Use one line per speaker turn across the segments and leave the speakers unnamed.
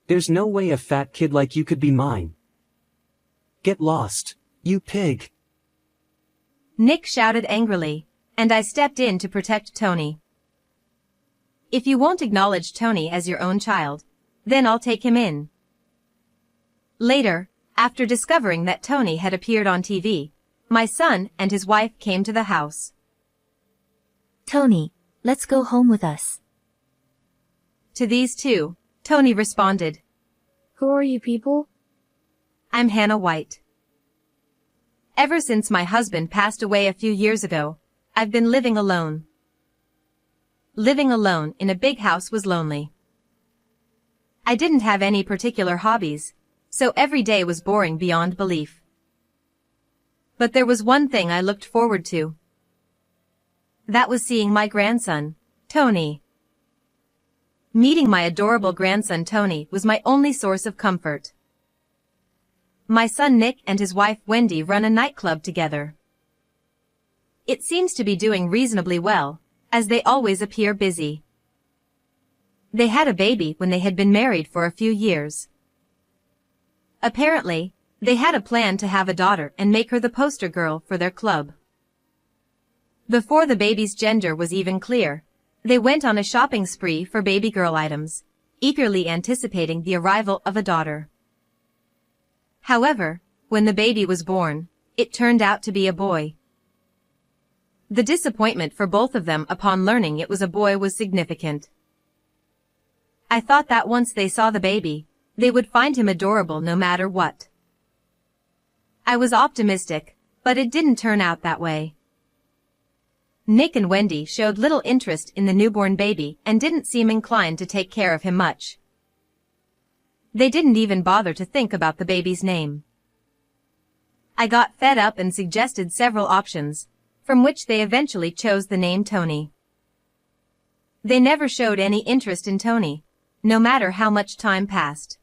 There's no way a fat kid like you could be mine. Get lost, you pig.
Nick shouted angrily, and I stepped in to protect Tony. If you won't acknowledge Tony as your own child, then I'll take him in. Later, after discovering that Tony had appeared on TV, my son and his wife came to the house.
Tony, let's go home with us.
To these two, Tony responded,
Who are you people?
I'm Hannah White. Ever since my husband passed away a few years ago, I've been living alone. Living alone in a big house was lonely. I didn't have any particular hobbies, so every day was boring beyond belief. But there was one thing I looked forward to. That was seeing my grandson, Tony. Meeting my adorable grandson Tony was my only source of comfort. My son Nick and his wife Wendy run a nightclub together. It seems to be doing reasonably well, as they always appear busy. They had a baby when they had been married for a few years. Apparently, they had a plan to have a daughter and make her the poster girl for their club. Before the baby's gender was even clear, they went on a shopping spree for baby girl items, eagerly anticipating the arrival of a daughter. However, when the baby was born, it turned out to be a boy. The disappointment for both of them upon learning it was a boy was significant. I thought that once they saw the baby, they would find him adorable no matter what. I was optimistic, but it didn't turn out that way. Nick and Wendy showed little interest in the newborn baby and didn't seem inclined to take care of him much. They didn't even bother to think about the baby's name. I got fed up and suggested several options, from which they eventually chose the name Tony. They never showed any interest in Tony, no matter how much time passed.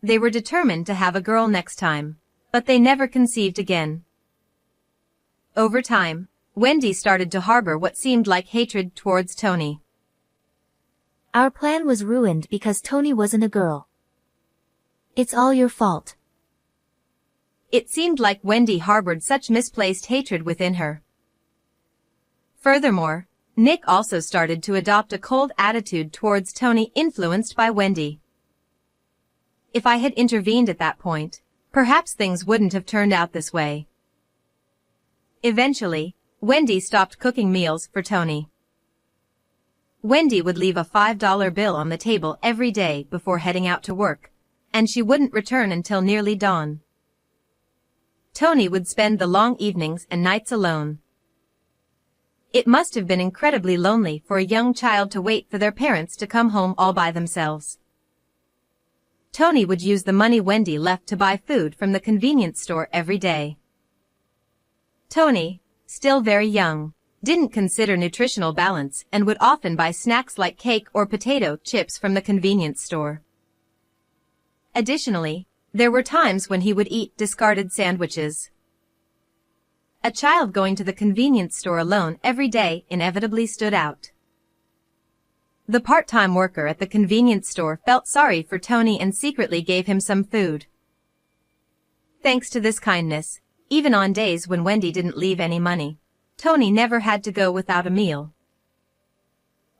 They were determined to have a girl next time, but they never conceived again. Over time, Wendy started to harbor what seemed like hatred towards Tony.
Our plan was ruined because Tony wasn't a girl. It's all your fault.
It seemed like Wendy harbored such misplaced hatred within her. Furthermore, Nick also started to adopt a cold attitude towards Tony, influenced by Wendy. If I had intervened at that point, perhaps things wouldn't have turned out this way. Eventually, Wendy stopped cooking meals for Tony. Wendy would leave a $5 bill on the table every day before heading out to work, and she wouldn't return until nearly dawn. Tony would spend the long evenings and nights alone. It must have been incredibly lonely for a young child to wait for their parents to come home all by themselves. Tony would use the money Wendy left to buy food from the convenience store every day. Tony, still very young, didn't consider nutritional balance and would often buy snacks like cake or potato chips from the convenience store. Additionally, there were times when he would eat discarded sandwiches. A child going to the convenience store alone every day inevitably stood out. The part-time worker at the convenience store felt sorry for Tony and secretly gave him some food. Thanks to this kindness, even on days when Wendy didn't leave any money, Tony never had to go without a meal.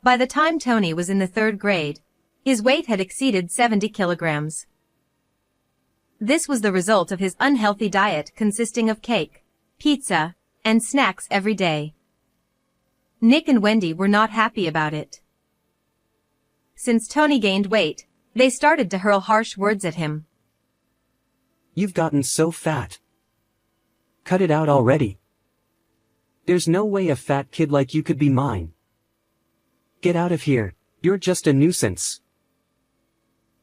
By the time Tony was in the 3rd grade, his weight had exceeded 70 kilograms. This was the result of his unhealthy diet consisting of cake, pizza, and snacks every day. Nick and Wendy were not happy about it. Since Tony gained weight, they started to hurl harsh words at him.
You've gotten so fat. Cut it out already. There's no way a fat kid like you could be mine. Get out of here, you're just a nuisance.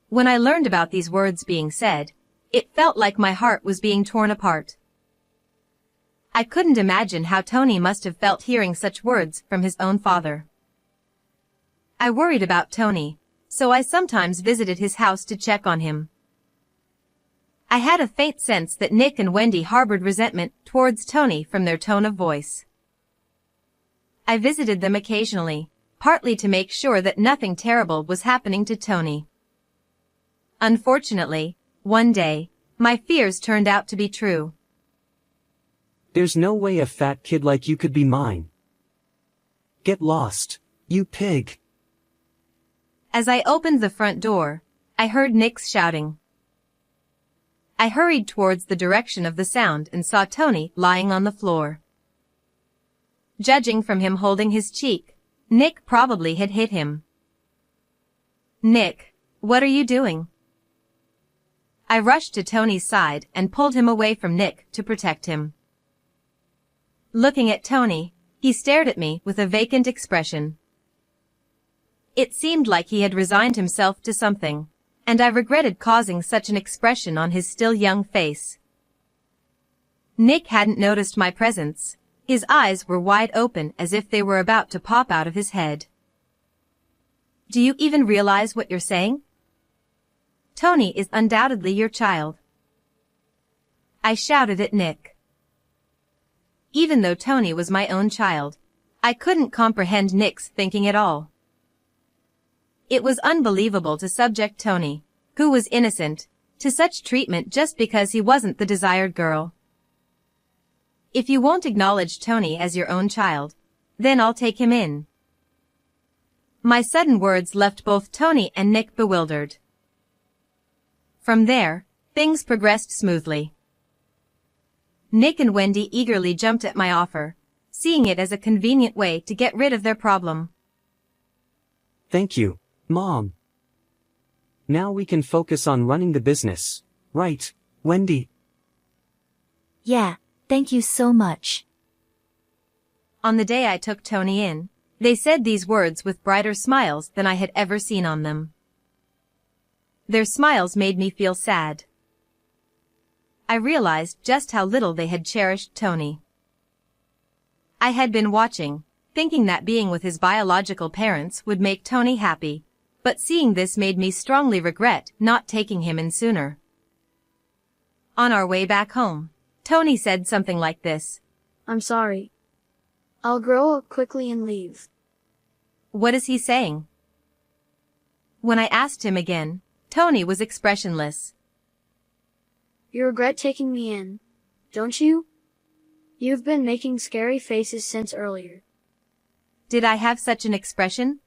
When I learned about these words being said, it felt like my heart was being torn apart. I couldn't imagine how Tony must have felt hearing such words from his own father. I worried about Tony, so I sometimes visited his house to check on him. I had a faint sense that Nick and Wendy harbored resentment towards Tony from their tone of voice. I visited them occasionally, partly to make sure that nothing terrible was happening to Tony. Unfortunately, one day, my fears turned out to be true.
There's no way a fat kid like you could be mine. Get lost, you pig.
As I opened the front door, I heard Nick shouting. I hurried towards the direction of the sound and saw Tony lying on the floor. Judging from him holding his cheek, Nick probably had hit him. Nick, what are you doing? I rushed to Tony's side and pulled him away from Nick to protect him. Looking at Tony, he stared at me with a vacant expression. It seemed like he had resigned himself to something, and I regretted causing such an expression on his still young face. Nick hadn't noticed my presence. His eyes were wide open as if they were about to pop out of his head. Do you even realize what you're saying? Tony is undoubtedly your child. I shouted at Nick. Even though Tony was my own child, I couldn't comprehend Nick's thinking at all. It was unbelievable to subject Tony, who was innocent, to such treatment just because he wasn't the desired girl. If you won't acknowledge Tony as your own child, then I'll take him in. My sudden words left both Tony and Nick bewildered. From there, things progressed smoothly. Nick and Wendy eagerly jumped at my offer, seeing it as a convenient way to get rid of their problem.
Thank you, Mom. Now we can focus on running the business, right, Wendy?
Yeah, thank you so much.
On the day I took Tony in, they said these words with brighter smiles than I had ever seen on them. Their smiles made me feel sad. I realized just how little they had cherished Tony. I had been watching, thinking that being with his biological parents would make Tony happy, but seeing this made me strongly regret not taking him in sooner. On our way back home, Tony said something like this.
I'm sorry. I'll grow up quickly and leave.
What is he saying? When I asked him again, Tony was expressionless.
You regret taking me in, don't you? You've been making scary faces since earlier.
Did I have such an expression?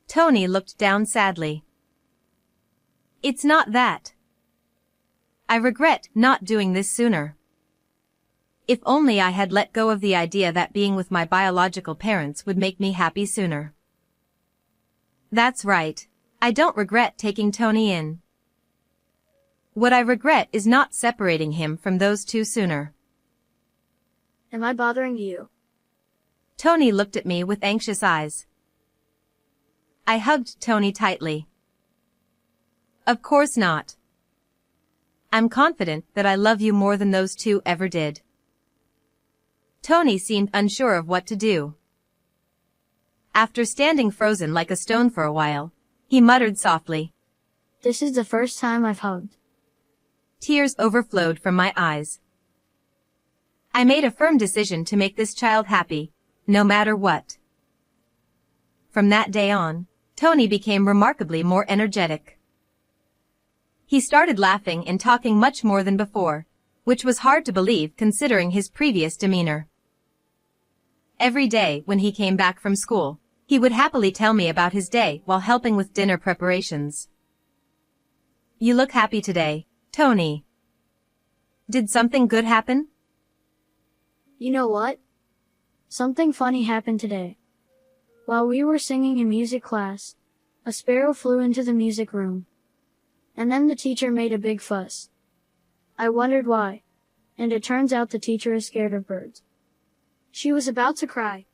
Tony looked down sadly. It's not that. I regret not doing this sooner. If only I had let go of the idea that being with my biological parents would make me happy sooner. That's right. I don't regret taking Tony in. What I regret is not separating him from those two sooner.
Am I bothering you?
Tony looked at me with anxious eyes. I hugged Tony tightly. Of course not. I'm confident that I love you more than those two ever did. Tony seemed unsure of what to do. After standing frozen like a stone for a while, he muttered softly.
This is the first time I've hugged.
Tears overflowed from my eyes. I made a firm decision to make this child happy, no matter what. From that day on, Tony became remarkably more energetic. He started laughing and talking much more than before, which was hard to believe considering his previous demeanor. Every day when he came back from school, he would happily tell me about his day while helping with dinner preparations. You look happy today, Tony. Did something good happen?
You know what? Something funny happened today. While we were singing in music class, a sparrow flew into the music room. And then the teacher made a big fuss. I wondered why, and it turns out the teacher is scared of birds. She was about to cry.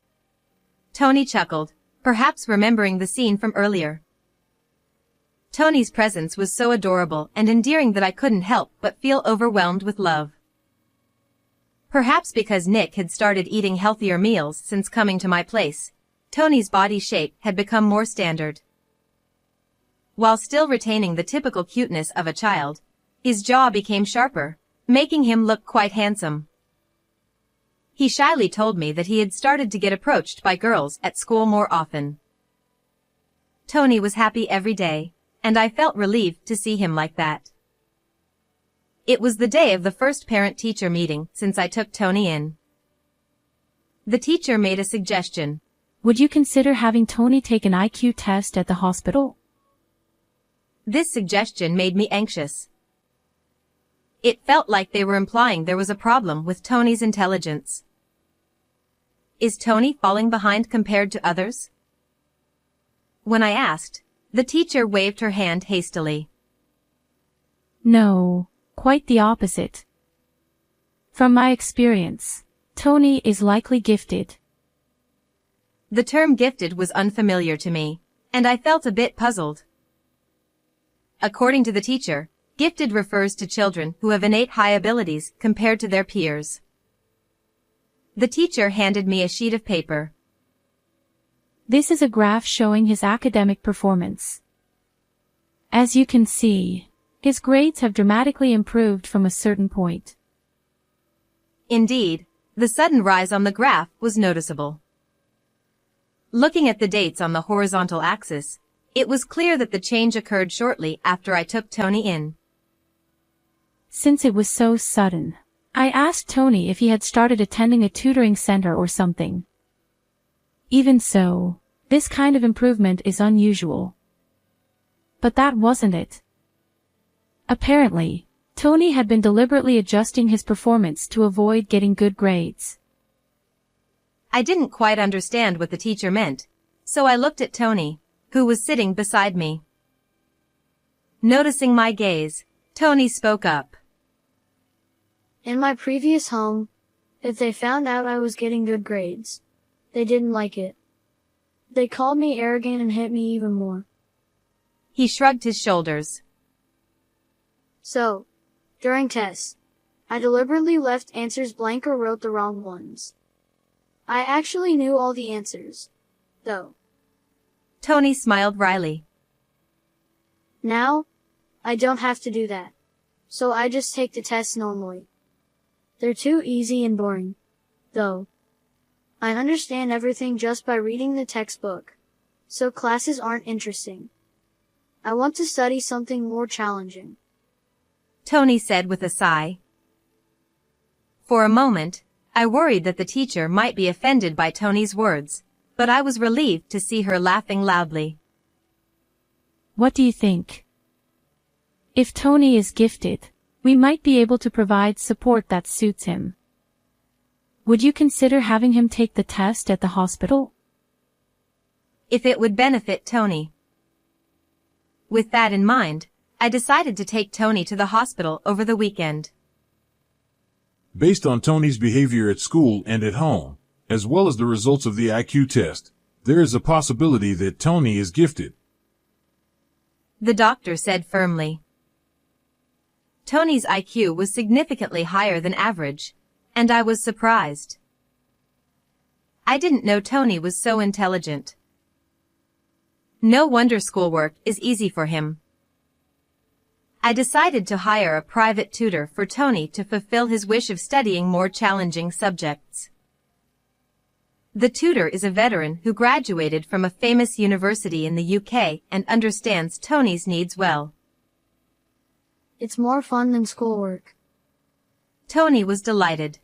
Tony chuckled, perhaps remembering the scene from earlier. Tony's presence was so adorable and endearing that I couldn't help but feel overwhelmed with love. Perhaps because Nick had started eating healthier meals since coming to my place, Tony's body shape had become more standard. While still retaining the typical cuteness of a child, his jaw became sharper, making him look quite handsome. He shyly told me that he had started to get approached by girls at school more often. Tony was happy every day, and I felt relieved to see him like that. It was the day of the first parent-teacher meeting since I took Tony in. The teacher made a suggestion.
Would you consider having Tony take an IQ test at the hospital?
This suggestion made me anxious. It felt like they were implying there was a problem with Tony's intelligence. Is Tony falling behind compared to others? When I asked, the teacher waved her hand hastily.
No, quite the opposite. From my experience, Tony is likely gifted.
The term gifted was unfamiliar to me, and I felt a bit puzzled. According to the teacher, gifted refers to children who have innate high abilities compared to their peers. The teacher handed me a sheet of paper.
This is a graph showing his academic performance. As you can see, his grades have dramatically improved from a certain point.
Indeed, the sudden rise on the graph was noticeable. Looking at the dates on the horizontal axis, it was clear that the change occurred shortly after I took Tony in.
Since it was so sudden, I asked Tony if he had started attending a tutoring center or something. Even so, this kind of improvement is unusual. But that wasn't it. Apparently, Tony had been deliberately adjusting his performance to avoid getting good grades.
I didn't quite understand what the teacher meant, so I looked at Tony, who was sitting beside me. Noticing my gaze, Tony spoke up.
In my previous home, if they found out I was getting good grades, they didn't like it. They called me arrogant and hit me even more.
He shrugged his shoulders.
So, during tests, I deliberately left answers blank or wrote the wrong ones. I actually knew all the answers, though.
Tony smiled wryly.
Now, I don't have to do that. So I just take the tests normally. They're too easy and boring, though. I understand everything just by reading the textbook, so classes aren't interesting. I want to study something more challenging,
Tony said with a sigh. For a moment, I worried that the teacher might be offended by Tony's words, but I was relieved to see her laughing loudly.
What do you think? If Tony is gifted, we might be able to provide support that suits him. Would you consider having him take the test at the hospital?
If it would benefit Tony. With that in mind, I decided to take Tony to the hospital over the weekend.
Based on Tony's behavior at school and at home, as well as the results of the IQ test, there is a possibility that Tony is gifted,
the doctor said firmly. Tony's IQ was significantly higher than average, and I was surprised. I didn't know Tony was so intelligent. No wonder schoolwork is easy for him. I decided to hire a private tutor for Tony to fulfill his wish of studying more challenging subjects. The tutor is a veteran who graduated from a famous university in the UK and understands Tony's needs well.
It's more fun than schoolwork.
Tony was delighted.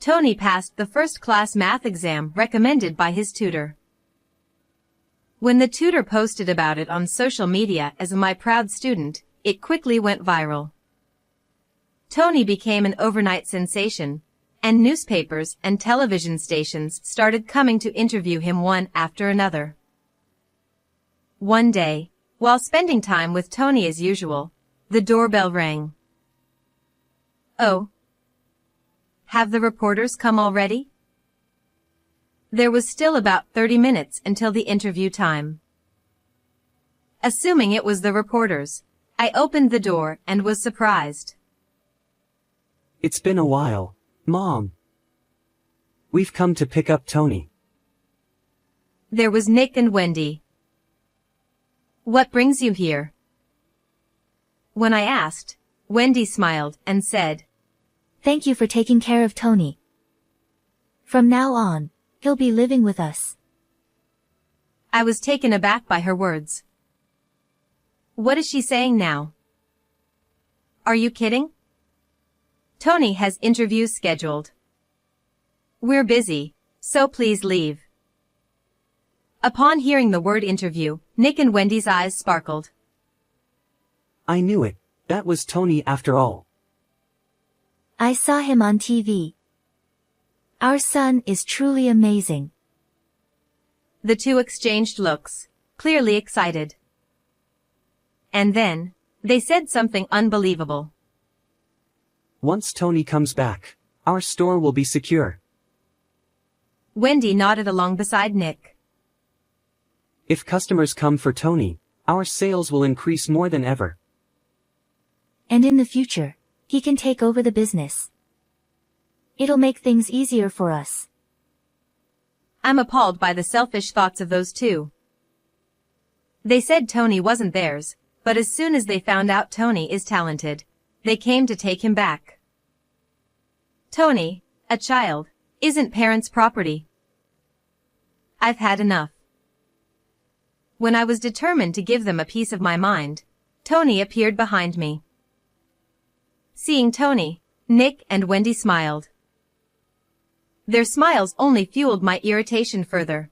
Tony passed the first-class math exam recommended by his tutor. When the tutor posted about it on social media as my proud student, it quickly went viral. Tony became an overnight sensation, and newspapers and television stations started coming to interview him one after another. One day, while spending time with Tony as usual, the doorbell rang. Oh. Have the reporters come already? There was still about 30 minutes until the interview time. Assuming it was the reporters, I opened the door and was surprised.
It's been a while, Mom. We've come to pick up Tony.
There was Nick and Wendy. What brings you here? When I asked, Wendy smiled and said,
Thank you for taking care of Tony. From now on, he'll be living with us.
I was taken aback by her words. What is she saying now? Are you kidding? Tony has interviews scheduled. We're busy, so please leave. Upon hearing the word interview, Nick and Wendy's eyes sparkled.
I knew it. That was Tony after all.
I saw him on TV. Our son is truly amazing.
The two exchanged looks, clearly excited. And then, they said something unbelievable.
Once Tony comes back, our store will be secure.
Wendy nodded along beside Nick.
If customers come for Tony, our sales will increase more than ever.
And in the future, he can take over the business. It'll make things easier for us.
I'm appalled by the selfish thoughts of those two. They said Tony wasn't theirs, but as soon as they found out Tony is talented, they came to take him back. Tony, a child, isn't parents' property. I've had enough. When I was determined to give them a piece of my mind, Tony appeared behind me. Seeing Tony, Nick and Wendy smiled. Their smiles only fueled my irritation further.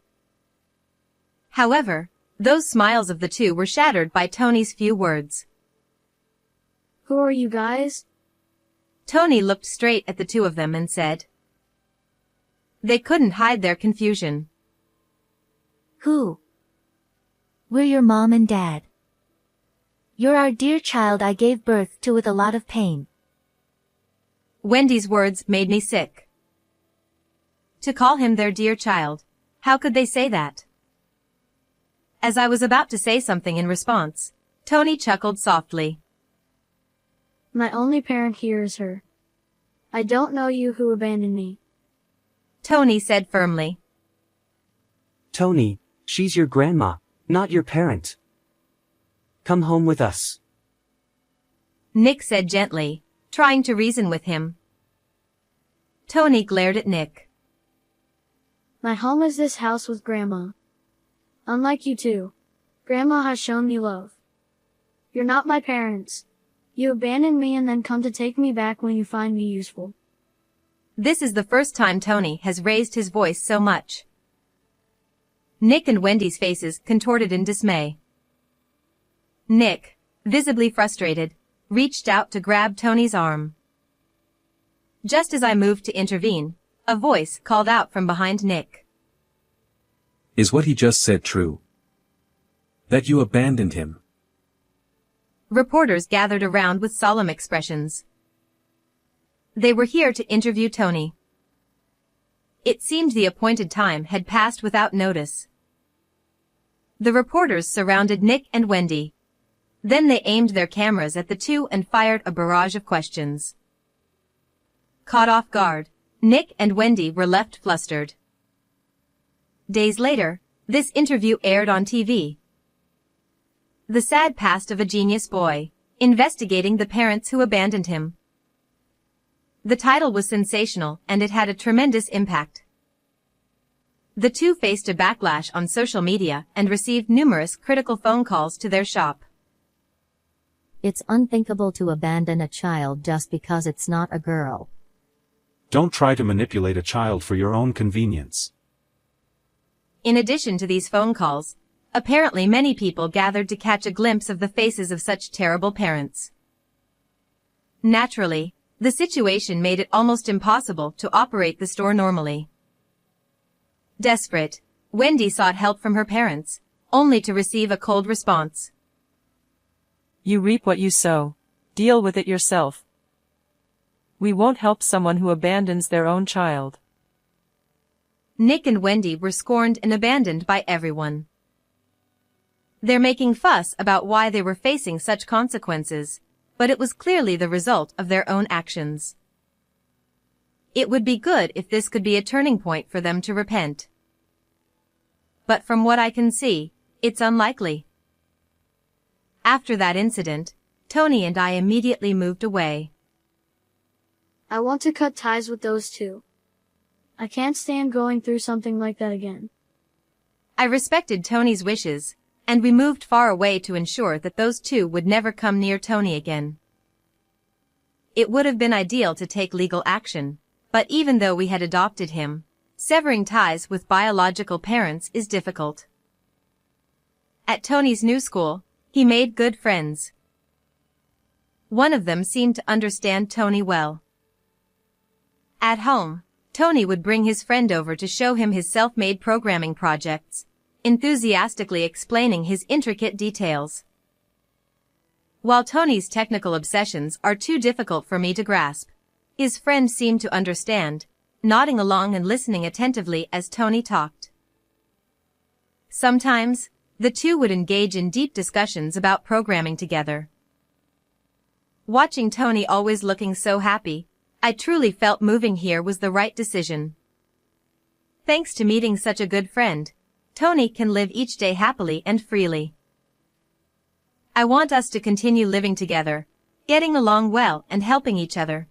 However, those smiles of the two were shattered by Tony's few words.
Who are you guys?
Tony looked straight at the two of them and said. They couldn't hide their confusion.
Who? We're your mom and dad. You're our dear child I gave birth to with a lot of pain.
Wendy's words made me sick. To call him their dear child, how could they say that? As I was about to say something in response, Tony chuckled softly.
My only parent here is her. I don't know you who abandoned me.
Tony said firmly.
Tony, she's your grandma, not your parent. Come home with us.
Nick said gently, trying to reason with him. Tony glared at Nick.
My home is this house with Grandma. Unlike you two, Grandma has shown me love. You're not my parents. You abandoned me and then come to take me back when you find me useful.
This is the first time Tony has raised his voice so much. Nick and Wendy's faces contorted in dismay. Nick, visibly frustrated, reached out to grab Tony's arm. Just as I moved to intervene, a voice called out from behind Nick.
Is what he just said true? That you abandoned him?
Reporters gathered around with solemn expressions. They were here to interview Tony. It seemed the appointed time had passed without notice. The reporters surrounded Nick and Wendy. Then they aimed their cameras at the two and fired a barrage of questions. Caught off guard, Nick and Wendy were left flustered. Days later, this interview aired on TV. The sad past of a genius boy, investigating the parents who abandoned him. The title was sensational and it had a tremendous impact. The two faced a backlash on social media and received numerous critical phone calls to their shop.
It's unthinkable to abandon a child just because it's not a girl.
Don't try to manipulate a child for your own convenience.
In addition to these phone calls, apparently many people gathered to catch a glimpse of the faces of such terrible parents. Naturally, the situation made it almost impossible to operate the store normally. Desperate, Wendy sought help from her parents, only to receive a cold response.
You reap what you sow. Deal with it yourself. We won't help someone who abandons their own child.
Nick and Wendy were scorned and abandoned by everyone. They're making fuss about why they were facing such consequences, but it was clearly the result of their own actions. It would be good if this could be a turning point for them to repent. But from what I can see, it's unlikely. After that incident, Tony and I immediately moved away.
I want to cut ties with those two. I can't stand going through something like that again.
I respected Tony's wishes, and we moved far away to ensure that those two would never come near Tony again. It would have been ideal to take legal action, but even though we had adopted him, severing ties with biological parents is difficult. At Tony's new school, he made good friends. One of them seemed to understand Tony well. At home, Tony would bring his friend over to show him his self-made programming projects, enthusiastically explaining his intricate details. While Tony's technical obsessions are too difficult for me to grasp, his friend seemed to understand, nodding along and listening attentively as Tony talked. Sometimes, the two would engage in deep discussions about programming together. Watching Tony always looking so happy, I truly felt moving here was the right decision. Thanks to meeting such a good friend, Tony can live each day happily and freely. I want us to continue living together, getting along well and helping each other.